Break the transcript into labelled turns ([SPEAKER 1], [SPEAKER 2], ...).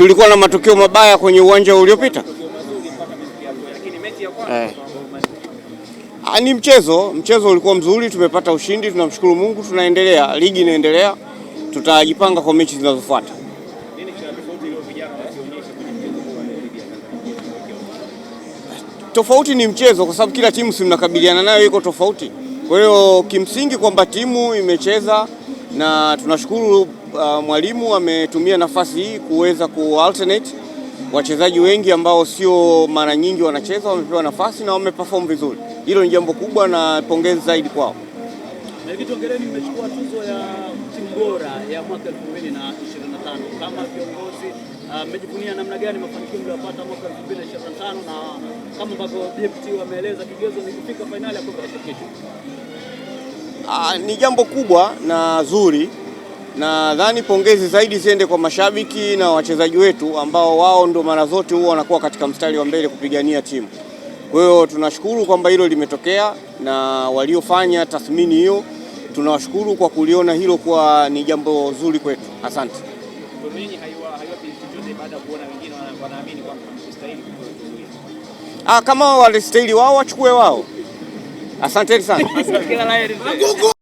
[SPEAKER 1] tulikuwa na matokeo mabaya kwenye uwanja uliopita. Ni mchezo ulikuwa mzuri, tumepata ushindi, tunamshukuru Mungu, tunaendelea, ligi inaendelea, tutajipanga kwa mechi zinazofuata. Tofauti ni mchezo, kwa sababu kila timu si mnakabiliana nayo iko tofauti. Kwa hiyo kimsingi kwamba timu imecheza na tunashukuru mwalimu ametumia nafasi hii kuweza ku-alternate wachezaji wengi ambao sio mara nyingi wanacheza, wamepewa nafasi na wameperform vizuri. Hilo ni jambo kubwa na pongezi zaidi kwao.
[SPEAKER 2] Na kitu ongeleni, mmechukua tuzo ya timu bora ya mwaka 2025. Kama viongozi mmejivunia namna gani mafanikio mliyopata mwaka 2025, na kama ambavyo BMT wameeleza kigezo ni kufika finali ya kombe la shirikisho?
[SPEAKER 1] Ni jambo kubwa na zuri. Nadhani pongezi zaidi ziende kwa mashabiki na wachezaji wetu ambao wao ndo mara zote huwa wanakuwa katika mstari wa mbele kupigania timu. Kwa hiyo tunashukuru kwamba hilo limetokea, na waliofanya tathmini hiyo tunawashukuru kwa kuliona hilo kwa ni jambo zuri kwetu. Asante. Kama walistahili wao wachukue wao. Asante sana.